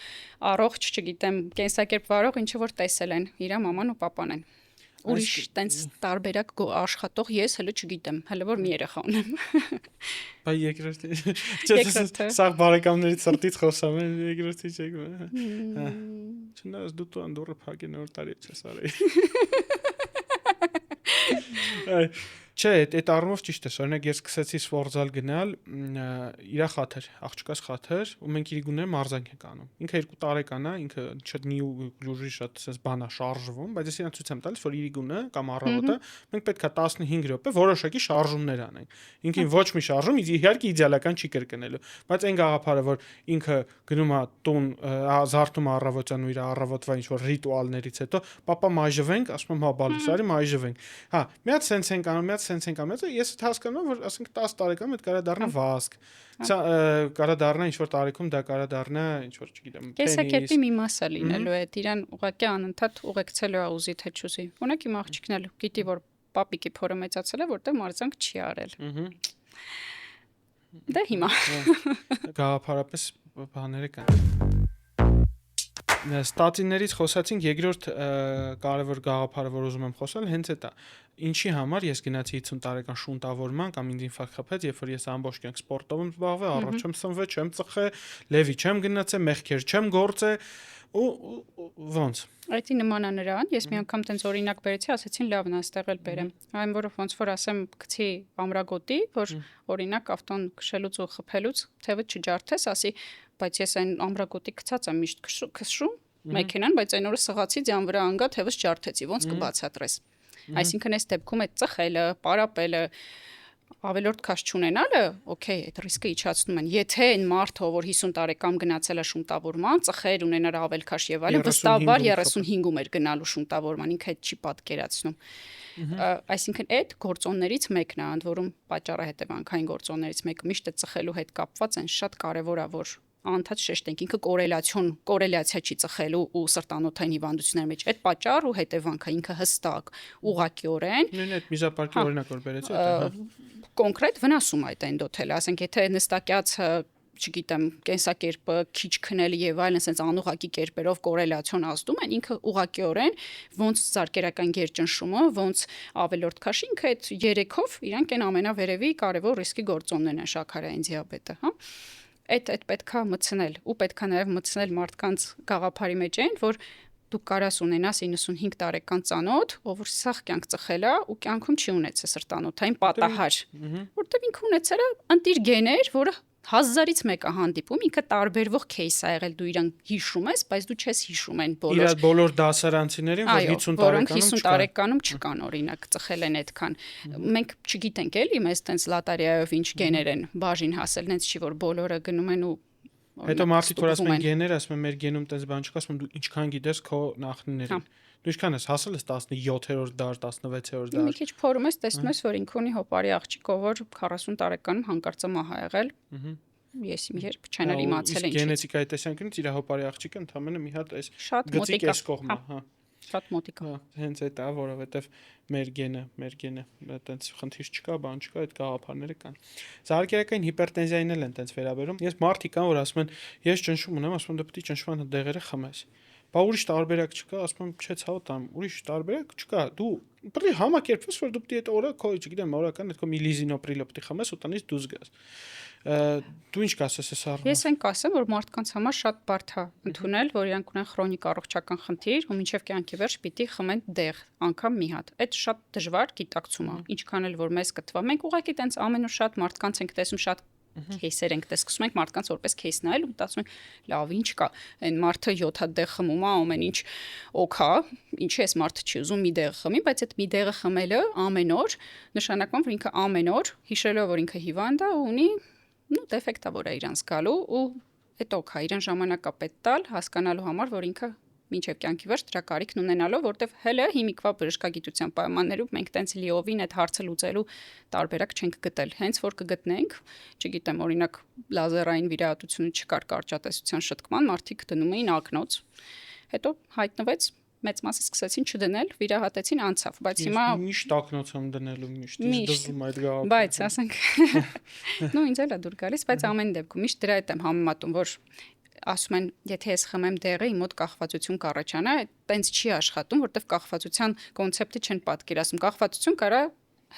առողջ, չգիտեմ, կենսակերպ վարող, ինչը որ տեսել են իր մաման ու papan են։ Ուրիշ տենց տարբերակ աշխատող ես հələ չգիտեմ, հələ որ մի երեխա ունեմ։ Բայ երկրորդի։ Սա բարեկամներից սրտից խոսամ եմ, երկրորդի չեք։ Չնայած դու անդորը փակի նոր տարի չես արի։ Չէ, այդ առումով ճիշտ է, օրինակ ես սկսեցի սպորտզալ գնալ, իրա խաթր, աղջկաս խաթր, ու մենք իր գուները մարզանք ենք անում։ Ինքը 2 տարեկան է, ինքը չտնի ու լուժի շատ sense բան է շարժվում, բայց ես իրան ցույց եմ տալիս, որ իր գունը կամ առավոտը մենք պետք է 15 րոպե որոշակի շարժումներ անենք։ Ինքին ոչ մի շարժում, իհարկե իդեալական չի կրկնելու, բայց այն գաղափարը, որ ինքը գնում է տուն, զարթում է առավոտյան ու իր առավոտվա ինչ որ ռիտուալներից հետո, պապա մայժվենք, ասում եմ հա բալիս, արի մայժվենք։ Հա, մի հատ sense ենք անում, մի հատ sense ենք անում, ես հասկանում եմ, որ ասենք 10 տարեկան այդ կարա դառնա վազք, կարա դառնա ինչ որ տարիքում դա կարա դառնա ինչ որ, չգիտեմ, կեսակերպի մի մասը լինելու է, իրան ուղղակի անընդհատ ուղեկցելու է ուզի թե չուզի։ Օրինակ իմ աղջիկն էլ գիտի, որ պապիկի փորը մեծացել է, որտեղ մարզանք չի արել։ Դա հիմա գաղափարապես բաները կան։ Ստատիներից խոսացինք, երկրորդ կարևոր գաղափարը, որ ուզում եմ խոսալ, հենց այդ է։ Ինչի համար ես գնացի 50 տարեկան շունտավորման կամ ինձ ինֆարկտ խփեց, երբ որ ես ամբողջ կյանք սպորտով եմ զբաղվել, առողջ եմ սնվել, չեմ ծխել, լևի չեմ գնացել, մեղքեր չեմ գործել, ու ոնց։ Այդի նման է նրան, ես մի անգամ տենց օրինակ բերեցի, ասեցին լավն է, այստեղ էլ բերեմ։ Այն որ ոնց որ ասեմ, գցի ամրագոտի, որ օրինակ ավտոն քշելուց ու խփելուց թևը չջարդես, ասի, բայց ես այն ամրագոտի գցած եմ միշտ քշում մեքենան, բայց այն օրը սղացի ձյան վրա անգա թևս ջարդեցի, ոնց կբացատրես։ Այսինքն այս դեպքում այդ ծխելը, պարապելը, ավելորդ քաշ չունենալը, օքեյ, այդ ռիսկը իջացնում են։ Եթե այն մարդը, որ 50 տարեկան գնացել է շունտավորման, ծխեր ունենար ավել քաշ եւ այլն, վստահաբար 35-ում էր գնալու շունտավորման, ինքը այդ չի պատկերացնում։ Այսինքն այդ գործոններից մեկն է, ընդ որում պատճառը հետևանքային գործոններից մեկը միշտ է ծխելու հետ կապված, այն շատ կարեւոր է, որ անընդհատ շեշտենք, ինքը կորելացիա չի ծխելու ու սրտանոթային հիվանդությունների մեջ։ Այդ պատճառ ու հետևանքը ինքը հստակ, ուղղակիորեն։ Նույն այդ միզապարկի օրինակ որ բերեցի, դա կոնկրետ վնասում այդ էնդոթելը, ասենք, եթե նստակյացը, չգիտեմ, կենսակերպը, քիչ քնել եւ այլն, ասենց անուղակի կերպերով կորելացիոն ազդում են, ինքը ուղղակիորեն ոնց զարկերական գերճնշումը, ոնց ավելորդ քաշ, ինքը այդ 3-ով իրանք են ամենավերևի կարևոր ռիսկի գործոններն են շաքարային դիաբետը, հա։ Այդ պետքա մտցնել ու պետքա նաև մտցնել մարդկանց գաղափարի մեջ այն, որ դու կարաս ունենաս 95 տարեկան ծանոթ, ով որ սաղ կյանք ծխել է ու կյանքում չի ունեցել սրտանոթային պատահար, որտեղ ինքը ունեցել է ընտիր գեներ, որը 1000-ից մեկը հանդիպում, ինքը տարբերվող кейս է եղել, դու իրան հիշում ես, բայց դու չես հիշում այն բոլոր։ Իր բոլոր դասարանցիներին, որ 50 տարեկանում չկան, օրինակ, ծխել են այդքան։ Մենք չգիտենք էլի, մեզ տենց լոտարիայով ինչ գեներ են բաժին հասել, նենց չի որ բոլորը գնում են ու հետո մարդիկ որ ասում են գեներ, ասում են մեր գենում տես բան չկա, ասում դու ինչքան գիտես քո նախնիներին։ Դու ինչքան ես հասել ես 17-րդ դար, 16-րդ դար։ Մի քիչ փորում ես, տեսնում ես, որ ինքը ունի հոպարի աղջիկով, որ 40 տարեկանում հանկարծ մահ ա եղել։ Ես իմ երբ չեն էլ իմացել ինչ։ Գենետիկայի տեսանկյունից իր հոպարի աղջիկը ընդամենը մի հատ այս գծիկ էս կողմը, հա։ Շատ մոտիկ է։ Հենց այդ է, որովհետև մեր գենը, այտենց խնդիր չկա, բան չկա, այդ գաղափարները կան։ Զարգերակային հիպերտենզիային էլ են այտենց վերաբերում։ Ես մարդիկ կան, որ ասում են, ես ճնշում ունեմ, ասում եմ դու պետք է ճնշման դեղերը խմես։ Բա ուրիշ տարբերակ չկա, ասում եմ, չէ, ցավոտ ամ, ուրիշ տարբերակ չկա։ Դու պետք է համակերպվես, որ դու պետք է այդ օրը քո, չգիտեմ, օրական այդ քո միլիզինոպրիլը պետք է խմես ու տնից դուրս գաս։ Դու ինչ կասես այս առումով։ Ես այն կասեմ, որ մարդկանց համար շատ բարդ է ընդունել, որ իրանք ունեն քրոնիկ առողջական խնդիր, ու մինչև կյանքի վերջ պիտի խմեն դեղ, անգամ մի հատ։ Այդ շատ դժվար գիտակցում է։ Ինչքան էլ որ մեզ կթվա, մենք ուղղակի տենց ամեն օր շատ մարդկանց ենք տեսում, շատ кейսեր ենք տեսնում, ենք մարդկանց որպես кейս նայել ու մտածում ենք, լավ, ինչ կա, այն մարդը 7 հատ դեղ խմում է, ամեն ինչ օքա, ինչի էս մարդը չի ուզում մի դեղ խմի, բայց այդ մի դեղը խմելը ամեն օր նշանակում որ ինքը ամեն օր հիշելով որ ինքը հիվանդ է ու ունի դեֆեկտ է որ է իրան զգալու ու այդ օքա իրան ժամանակ է պետք տալ հասկանալու համար որ ինքը մինչև կյանքի վերջ դրա կարիքն ունենալով, որտեվ հələ հիմիկվա բժշկագիտության պայմաններում մենք տենց լիովին այդ հարցը լուծելու տարբերակ չենք գտել։ Հենց որ կգտնենք, չգիտեմ, օրինակ լազերային վիրահատությունը չկար կարճատեսության շտկման, մարդիկ դնում էին ակնոց։ Հետո հայտնվեց մեծ մասը սկսեցին չդնել, վիրահատեցին անցավ, բայց հիմա միշտ ակնոց եմ դնելու, միշտ դզում այդ գաղափարը։ Բայց ասենք, նո ինձ էլ է դուր գալիս, բայց ամեն դեպքում միշտ դրա հետ եմ համեմատում, որ ասում են, եթե ես խմեմ դեղը, իմ մոտ կախվածություն կառաջանա, այտենց չի աշխատում, որտեվ կախվածության կոնցեպտը չեն պատկերացնում։ Կախվածություն կարա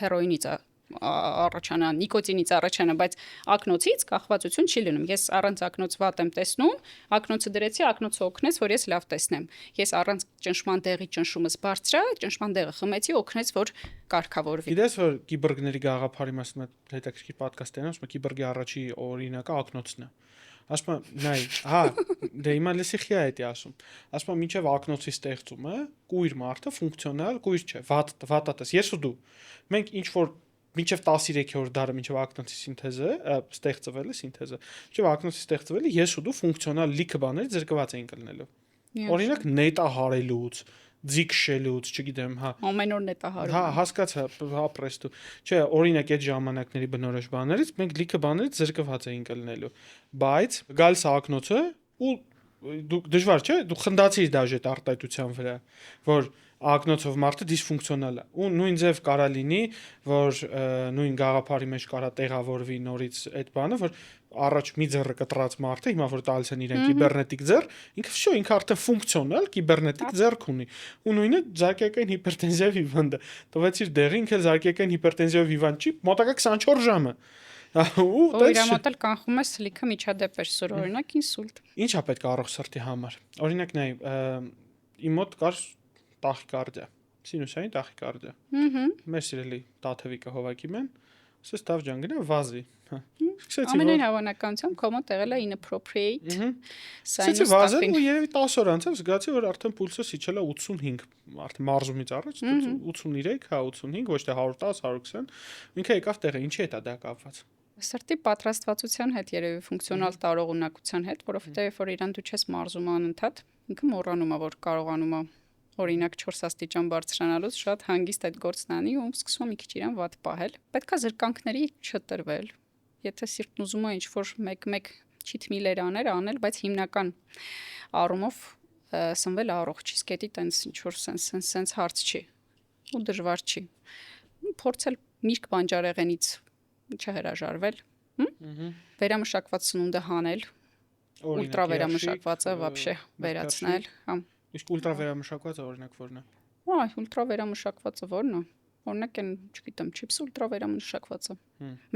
հերոինից առաջանա, նիկոտինից առաջանա, բայց ակնոցից կախվածություն չի լինում։ Ես առանց ակնոց վատ եմ տեսնում, ակնոցը դրեցի, ակնոցը օգնեց, որ ես լավ տեսնեմ։ Ես առանց ճնշման դեղի ճնշումս բարձրա, ճնշման դեղը խմեցի, օգնեց, որ կարգավորվի։ Գիտես, որ կիբորգների գաղափարի մասին հետաքրքիր պատկաստ են, ասում կիբորգի առաջի օրինակը ակնոցն է։ Ասում նայ, հա, դե հիմա լսի խիա է դա ասում։ Ասում մինչև ակնոցի ստեղծումը կույր մարդը ֆունկցիոնալ կույր չէ, վատատես, ես ու դու։ Մենք ինչ որ մինչև 13-րդ դարը մինչև ակնոցի սինթեզը ստեղծվել է սինթեզը։ Մինչև ակնոցի ստեղծվելը ես ու դու ֆունկցիոնալ լիքը բաներ զրկված էին կլնելու։ Օրինակ նետա հարելուց, ձիգշելուց, չգիտեմ, հա։ Ամեն օր նետա հարում։ Հա, հասկացա, ապրես դու։ Չէ, օրինակ այդ ժամանակների բնորոշ բաներից մենք լիքը բաներից զրկված էին կլնելու։ Բայց գալիս ակնոցը ու դու դժվար չէ, դու խնդացիր դաժե արտահայտության վրա, որ ակնոցով մարդը դիսֆունկցիոնալ է։ Ու նույն ձև կարա լինի, որ նույն գաղափարի մեջ կարա տեղավորվի նորից այդ բանը, որ առաջ մի ձեռը կտրած մարդը, հիմա որ տալիս են իրեն կիբերնետիկ ձեռ, ինքը արդեն ֆունկցիոնալ կիբերնետիկ ձեռք ունի։ Ու նույնը զարկայական հիպերտենզիայով հիվանդը։ Տվեցիր դեղի, ինքը զարկայական հիպերտենզիայով հիվանդ չի, մոտակա 24 ժամը։ Ու իր մոտ էլ կանխում է սլիքը միջադեպեր, սուր օրինակ ինսուլտ։ Ինչա պետք է առողջ սրտի համար։ Օրինակ նայ, իմ մոտ կար տախիկարդիա, սինուսային տախիկարդիա։ Մեր սիրելի Տաթևիկը Հովակիմեն, ասես տավ ջան գնա վազի։ Ամենայն հավանականությամբ քո մոտ եղել է inappropriate sinus վազել ու երևի 10 օր անց զգացի որ արդեն պուլսս իջել է 85, արդեն մարզումից առաջ 83, հա 85, ոչ թե 110, 120, ինքը եկավ տեղը, ինչի հետ է դա կապված։ Սրտի պատրաստվածության հետ երևի ֆունկցիոնալ տարողունակության հետ, որովհետեւ երբ որ իրան դու չես մարզում անընդհատ, ինքը մոռանում է որ կարողանում է օրինակ 4 աստիճան բարձրանալուց շատ հանգիստ այդ գործն անի ու սկսում է մի քիչ իրան վատ պահել։ Պետքա զրկանքների չտրվել։ Եթե սիրտն ուզում է ինչ-որ մեկ չիթմիլեր անել, բայց հիմնական առումով սնվել առողջ, իսկ էդի տենց ինչ-որ սենց հարց չի ու դժվար չի։ Փորձել միրգ բանջարեղենից չհրաժարվել, վերամշակված սնունդը հանել, ուլտրա վերամշակվածը вообще վերացնել, հա։ Իսկ ուլտրա վերամշակվածը օրինակ ո՞րն է։ Այ ուլտրա վերամշակվածը ո՞րն է։ Օրինակ են, չգիտեմ, չիփս ուլտրա վերամշակվածը։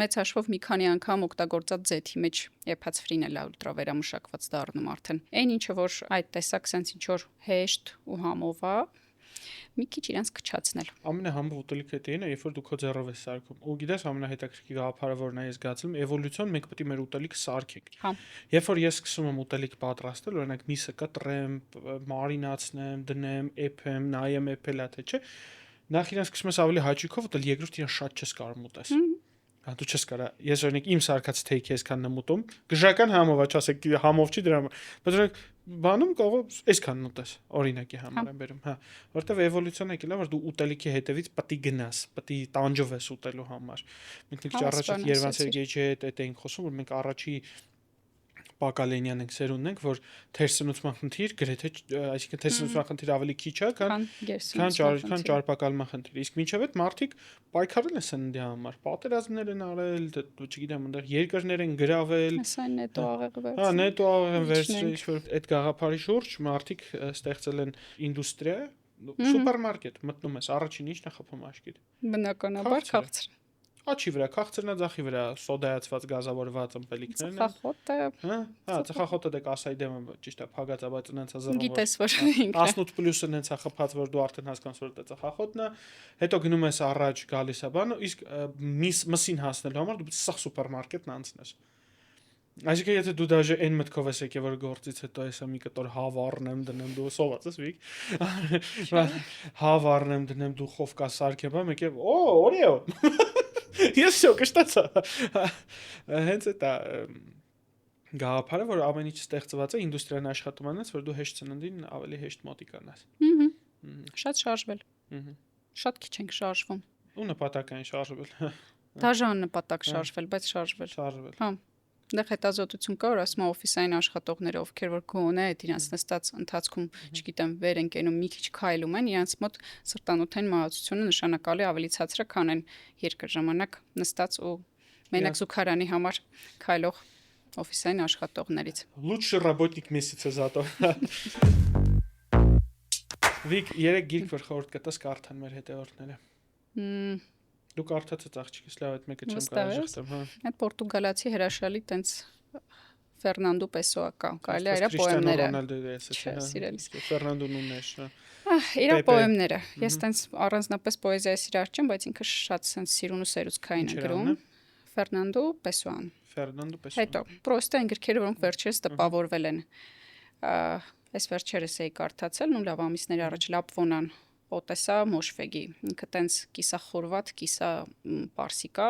Մեծ հաշվով մի քանի անգամ օգտագործած ձեթի մեջ եփած ֆրին էլ ուլտրա վերամշակված դառնում արդեն։ Այն ինչը որ այդ տեսակ sense ինչ որ հեշտ ու համով է, մի քիչ իրանց կչացնել։ Ամենահամբող ուտելիքը դա է, երբ որ դու քո ձեռով ես սարքում։ Ու գիտես ամենահետաքրքիր գաղափարը որն է ես զգացում, էվոլյուցիոն մենք պետք է մեր ուտելիքը սարքենք։ Հա։ Երբ որ ես սկսում եմ ուտելիք պատրաստել, օրինակ միսը կտրեմ, մարինացնեմ, դնեմ, էփեմ, նայեմ էփելա թե չէ, նախ իրան սկսում ես ավելի հաճույքով ուտել, երկրորդ իրան շատ չես կարող ուտես։ Հա դու չես կարա։ Ես օրինակ իմ սարքած թեյքի այսքան նմուտում, գժական համով, չասեք համով չի դրա, բայց օրինակ բանում կարող այսքան ուտես, օրինակի համար եմ բերում, հա, որտեվ էվոլյուցիոն եկել է որ դու ուտելիքի հետևից պետք է գնաս, պետք է տանջվես ուտելու համար։ Մենք մի քիչ առաջ Երևան Սերգեյի հետ էինք խոսում, որ մենք առաջի Պակալենյան ենք սերունդն ենք, որ թերսնուցման խնդիր գրեթե, այսինքն թերսնուցման խնդիր ավելի քիչ է, քան ճարպակալման խնդիր։ Իսկ մինչև այդ մարդիկ պայքարել են սննդի համար, պատերազմներ են արել, չգիտեմ, այնտեղ երկրներ են գրավել։ Ասայն նետո աղեղը վերցրել։ Հա, նետո աղեղը վերցրել, ինչ որ այդ գաղափարի շուրջ մարդիկ ստեղծել են ինդուստրիա, սուպերմարկետ, մտնում ես, առաջին ինչն է խփում աչքիդ։ Բնականաբար քաղցր։ Աչի վրա, քաղցրնա ձախի վրա, սոդայացված գազավորված ըմպելիքներն են։ Ծխախոտը։ Հա, ծխախոտը դե կասայի դեմը ճիշտ է, փագած է, բայց ունենցա զռում։ Գիտես որ 18+ ունենցա խփած, որ դու արդեն հասկանաս որ դա ծխախոտն է։ Հետո գնում ես առաջ գալիս է բանը, իսկ մսին հասնելու համար դու սա սուպերմարկետն անցնես։ Այսինքն եթե դու դաժե այն մտքով ես եկել որ գործից հետո հեսա մի կտոր հավ առնեմ դնեմ դու սոված ես վիկ հավ առնեմ դնեմ դու խովկա սարքեմ մեկ է օրեո ես շո կշտացա հենց դա գաղափարը որ ամեն ինչ ստեղծված է ինդուստրիան աշխատում անես որ դու հեշտ ծննդին ավելի հեշտ մոտիկանաս շատ շարժվել շատ քիչ ենք շարժվում ու նպատակային շարժվել դաժան նպատակ շարժվել բայց շարժվել հա Դեռ հետազոտություն կա, որ ասում է օֆիսային աշխատողները, ովքեր որ գոնե այդ իրանց նստած ընթացքում, չգիտեմ, վեր են կենում, մի քիչ քայլում են, իրանց մոտ սրտանոթային մահացությունը նշանակալի ավելի ցածր է, քան այն երկար ժամանակ նստած ու մենակ զուգարանի համար քայլող օֆիսային աշխատողներից։ Лучший работник месяца зато։ Վիկ, երեք գիրք որ խորհուրդ կտաս կարդան մեր հետևորդները։ Դու կարդացած աղջիկս լավ այդ մեկը չեմ Վստահ կարող ես։ շղթեմ, հա։ Այդ պորտուգալացի հրաշալի տենց Ֆերնանդո Պեսոա կա, կարելի է իր Քրիստիանո պոեմները։ Ռոնալդոյի էսը Չէ, սիրելիս։ Ֆերնանդո Նունես, հա։ Իր Պեպե։ պոեմները։ Ես տենց առանձնապես պոեզիայի սիրար չեմ, բայց ինքը շատ սենց սիրուն ու սերուցքային է Ինչ էր գրում։ անունը? Ֆերնանդո Պեսոան։ Ֆերնանդո Պեսոա։ Հետո պրոստը այն գրքերը, որոնք վերջերս տպավորվել են։ Այս վերջերս էի կարդացել, ու լավ ամիսներ առաջ Լապվոնան Օտեսա Մոշվեգի։ Ինքը տենց կիսախորվատ, կիսա պարսիկա,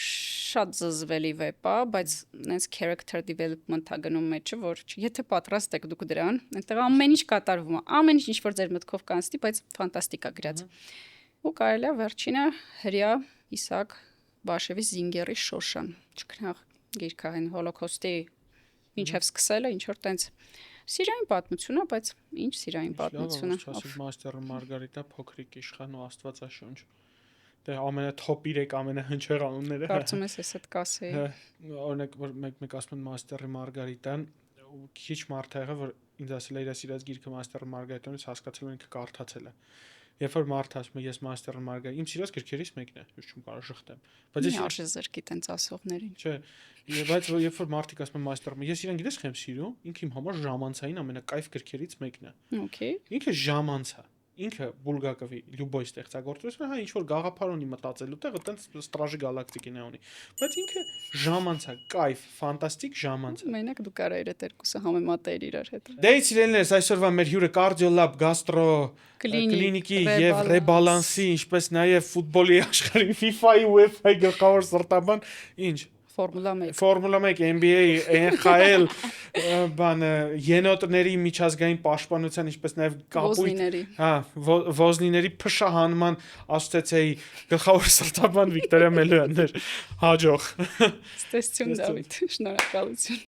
շատ զզվելի վեպ է, բայց նենց character development-ա գնում մեջը, որ եթե պատրաստ եք դուք դրան, այնտեղ ամեն ինչ կատարվում է, ամեն ինչ ինչ որ ձեր մտքով կանցնի, բայց ֆանտաստիկ է գրած։ Ու կարելի է վերջինը հրյա Իսակ Բաշևի Զինգերի Շոշան, չքնաղ գիրքը այն հոլոկոստի ինչև սկսել է, ինչ որ տենց սիրային պատմություն է, բայց ինչ սիրային պատմություն է։ Մաստերը Մարգարիտա փոքրիկ իշխան ու Աստվածաշունչ։ Դե ամենաթոփ 3 ամենահնչեղ անունները։ Կարծում ես էս այդ կասեի։ Օրինակ որ մեկ ասում են Մաստերը Մարգարիտան, ու քիչ մարդ ա եղել, որ ինձ ասել է իր սիրած գիրքը Մաստերը Մարգարիտանից հասկացել ու ինքը կարդացել է։ Երբ որ մարդ ասում է ես Մաստերը Մարգարիտ, իմ սիրած գրքերից մեկն է, ես չեմ կարող շղթեմ։ Բայց ես արժե զրկի տենց ասողներին։ Չէ, բայց երբ որ մարդիկ ասում են Մաստերը, ես իրան գիտես խեմ սիրում, ինքը իմ համար ժամանցային ամենակայֆ գրքերից մեկն է։ Okay։ Ինքը ժամանց է։ Ինքը Բուլգակովի Լյուբոյ ստեղծագործությունը, հա ինչ որ գաղափար ունի մտածելու տեղը, տենց Ստրաժի գալակտիկին է ունի։ Բայց ինքը ժամանց է, կայֆ, ֆանտաստիկ ժամանց է։ Մենակ դու կարայիր այդ երկուսը համեմատեիր իրար հետ։ Դե սիրելիներս, այսօրվա մեր հյուրը կարդիոլաբ, գաստրո, կլինիկի եւ ռեբալանսի, ինչպես նաեւ ֆուտբոլի աշխարհի FIFA-ի, UEFA-ի գլխավոր սրտաբան, ինչ Ֆորմուլա 1։ Ֆորմուլա 1, NBA, NHL, բանը ենոտների միջազգային պաշտպանության, ինչպես նաև կապույտ, հա, ոզնիների փշահանման ասոցիացիայի գլխավոր սրտաբան Վիկտորիա Մելոյանն էր։ Հաջող։ Ստեսություն Դավիթ, շնորհակալություն։